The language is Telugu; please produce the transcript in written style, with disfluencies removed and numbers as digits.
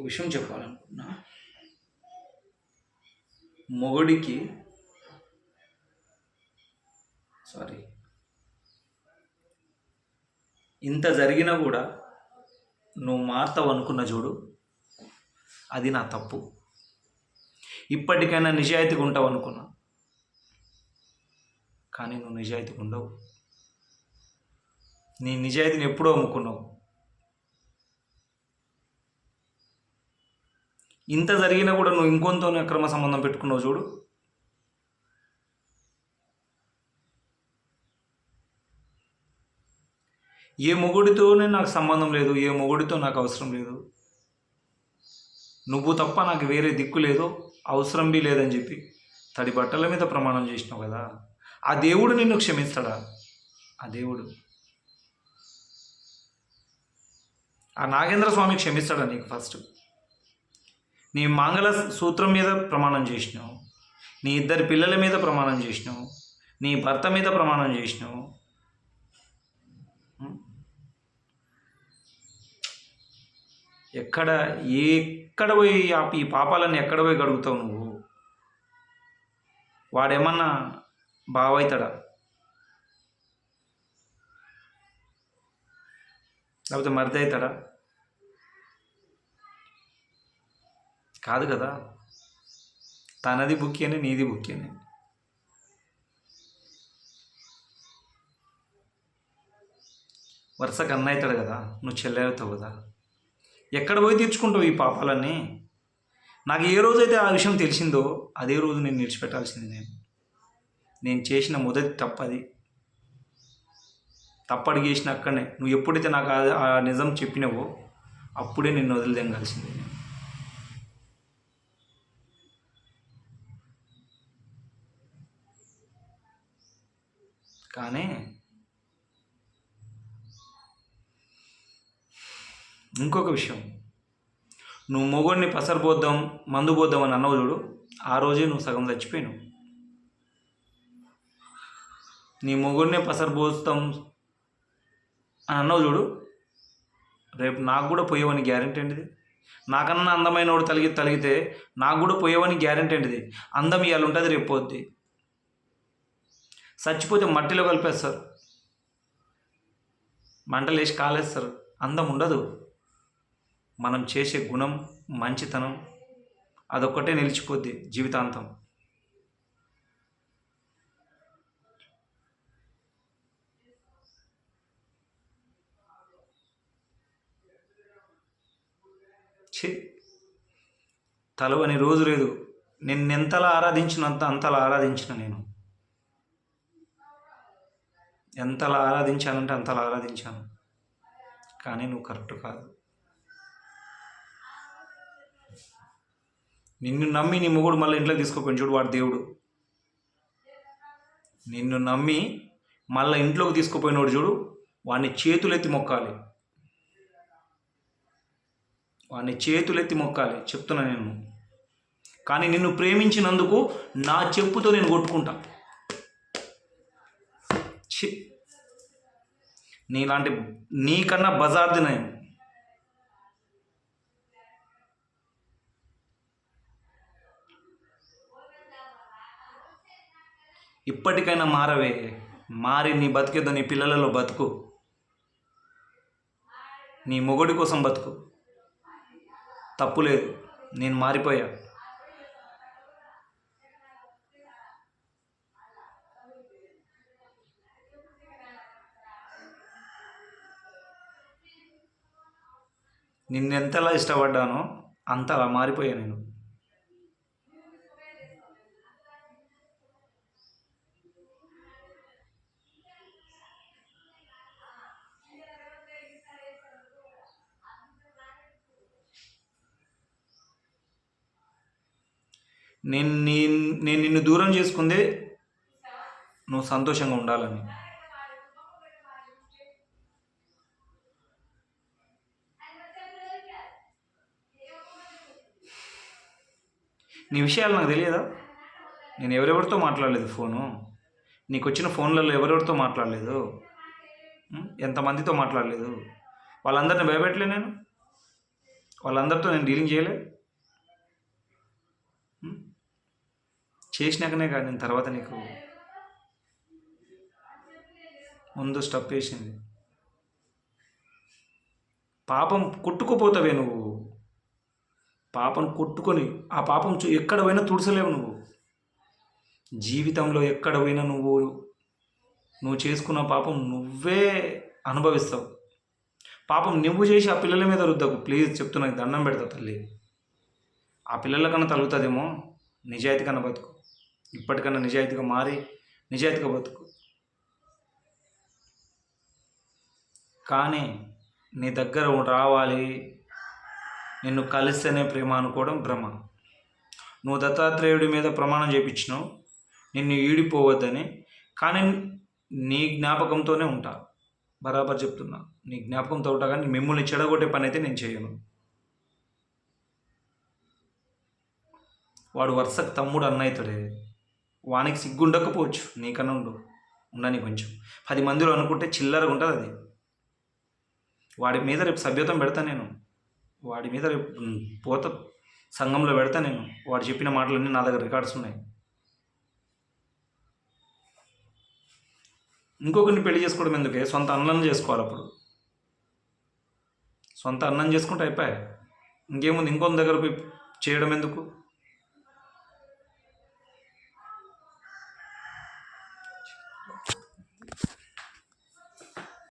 విషయం చెప్పాలనుకున్నా. మొగుడికి ఇంత జరిగినా కూడా నువ్వు మారుతావు అనుకున్న చూడు, అది నా తప్పు. ఇప్పటికైనా నిజాయితీగా ఉంటావు అనుకున్నా, కానీ నువ్వు నిజాయితీగా ఉండవు. నీ నిజాయితీని ఎప్పుడో అమ్ముకున్నావు. ఇంత జరిగినా కూడా నువ్వు ఇంకొంతో అక్రమ సంబంధం పెట్టుకున్నావు చూడు. ఏ మొగుడితోనే నాకు సంబంధం లేదు, ఏ మొగుడితో నాకు అవసరం లేదు, నువ్వు తప్ప నాకు వేరే దిక్కు లేదు, అవసరం బి లేదని చెప్పి తడి బట్టల మీద ప్రమాణం చేసినావు కదా. ఆ దేవుడు నిన్ను క్షమిస్తాడా? ఆ దేవుడు, ఆ నాగేంద్ర స్వామి క్షమిస్తాడా నీకు? ఫస్ట్ నీ మంగళ సూత్రం మీద ప్రమాణం చేసినావు, నీ 2 పిల్లల మీద ప్రమాణం చేసినావు, నీ భర్త మీద ప్రమాణం చేసినావు. ఎక్కడ పోయి ఈ పాపాలన్నీ ఎక్కడ పోయి గడుగుతావు నువ్వు? వాడేమన్నా బావవుతాడా? లేకపోతే మరిది అవుతాడా? కాదు కదా. తనది బుక్కేనే, నీది బుక్కేనే. వరుస కన్న అవుతాడు కదా, నువ్వు చెల్లె అవుతావు కదా. ఎక్కడ పోయి తీర్చుకుంటావు ఈ పాపాలన్నీ? నాకు ఏ రోజైతే ఆ విషయం తెలిసిందో అదే రోజు నేను విడిచిపెట్టాల్సింది. నేను చేసిన మొదటి తప్పది. తప్పడికి చేసిన అక్కడనే నువ్వు ఎప్పుడైతే నాకు ఆ నిజం చెప్పినావో అప్పుడే నిన్ను వదిలిదెంగాల్సింది. కానీ ఇంకొక విషయం, నువ్వు మొగుడిని పసరిపోద్దాం, మందు పోద్దాం అని అన్నావు చూడు, ఆ రోజే నువ్వు సగం చచ్చిపోయినావు. నీ మొగుడిని పసరిపోస్తాం అని అన్నావు చూడు, రేపు నాకు కూడా పోయేవని గ్యారెంటీ ఏంటిది? నాకన్నా అందమైన వాడు తలిగితే నాకు కూడా పోయేవని గ్యారెంటీ ఏంటిది? అందం ఇవాళ ఉంటుంది, రేపు పోద్ది. చచ్చిపోతే మట్టిలో కలిపేస్తారు, మంటలు వేసి కాలేస్తారు. అందం ఉండదు. మనం చేసే గుణం, మంచితనం అదొక్కటే నిలిచిపోద్ది జీవితాంతం. తలవని రోజు లేదు. నిన్నెంతలా అంతలా ఆరాధించిన నేను. ఎంతలా ఆరాధించానంటే అంతలా ఆరాధించాను. కానీ నువ్వు కరెక్ట్ కాదు. నిన్ను నమ్మి నీ మొగుడు మళ్ళీ ఇంట్లోకి తీసుకోపోయిన చూడు, వాడు దేవుడు. నిన్ను నమ్మి మళ్ళీ ఇంట్లోకి తీసుకుపోయినోడు చూడు, వాడిని చేతులెత్తి మొక్కాలి. చెప్తున్నా నేను. కానీ నిన్ను ప్రేమించినందుకు నా చెప్పుతో నేను కొట్టుకుంటా. నీలాంటి నీకన్నా బజార్ది నేను. ఇప్పటికైనా మారవే. మారి నీ బతికేదో నీ పిల్లలలో బతుకు, నీ మొగుడి కోసం బతుకు. తప్పులేదు, నేను మారిపోయా. నిన్నెంతలా ఇష్టపడ్డానో అంతలా మారిపోయా నేను. నేను నిన్ను దూరం చేసుకుందే నువ్వు సంతోషంగా ఉండాలని. నీ విషయాలు నాకు తెలియదా? నేను ఎవరెవరితో మాట్లాడలేదు ఫోను. నీకు వచ్చిన ఫోన్లలో ఎవరెవరితో మాట్లాడలేదు, ఎంతమందితో మాట్లాడలేదు. వాళ్ళందరినీ భయపెట్టలే నేను. వాళ్ళందరితో నేను డీలింగ్ చేయలే. చేసినాకనే కాదు నేను తర్వాత నీకు ముందు స్టెప్ వేసింది. పాపం కొట్టుకుపోతావే నువ్వు. పాపం కొట్టుకొని ఆ పాపం ఎక్కడ పోయినా తుడసలేవు నువ్వు. జీవితంలో ఎక్కడ పోయినా నువ్వు చేసుకున్న పాపం నువ్వే అనుభవిస్తావు. పాపం నువ్వు చేసి ఆ పిల్లల మీద రుద్దకు ప్లీజ్, చెప్తున్నా, దండం పెడతా తల్లి. ఆ పిల్లల కన్నా తగులుతుందేమో, నిజాయితీ కన్నా బతుకు. ఇప్పటికన్నా నిజాయితీగా మారి నిజాయితీగా బతుకు. కానీ నీ దగ్గర రావాలి, నిన్ను కలిస్తేనే ప్రేమ అనుకోవడం భ్రమ. నువ్వు దత్తాత్రేయుడి మీద ప్రమాణం చేయించినావు నిన్ను ఈడిపోవద్దని, కానీ నీ జ్ఞాపకంతోనే ఉంటా. బరాబర్ చెప్తున్నా, నీ జ్ఞాపకంతో ఉంటా, కానీ మిమ్మల్ని చెడగొట్టే పని అయితే నేను చేయను. వాడు వరుసకు తమ్ముడు అన్న అవుతాడే, వానికి సిగ్గుండకపోవచ్చు, నీకన్నా ఉండని కొంచెం. 10 మందిలో అనుకుంటే చిల్లరగా ఉంటుంది అది. వాడి మీద రేపు సభ్యత్వం పెడతా నేను, వాడి మీద రేపు పోత సంఘంలో పెడతా నేను. వాడు చెప్పిన మాటలన్నీ నా దగ్గర రికార్డ్స్ ఉన్నాయి. ఇంకొకరిని పెళ్లి చేసుకోవడం ఎందుకే, సొంత అన్నం చేసుకోవాలి. అప్పుడు సొంత అన్నం చేసుకుంటే అయిపోయాయి. ఇంకేముంది, ఇంకొక దగ్గర పోయి చేయడం ఎందుకు?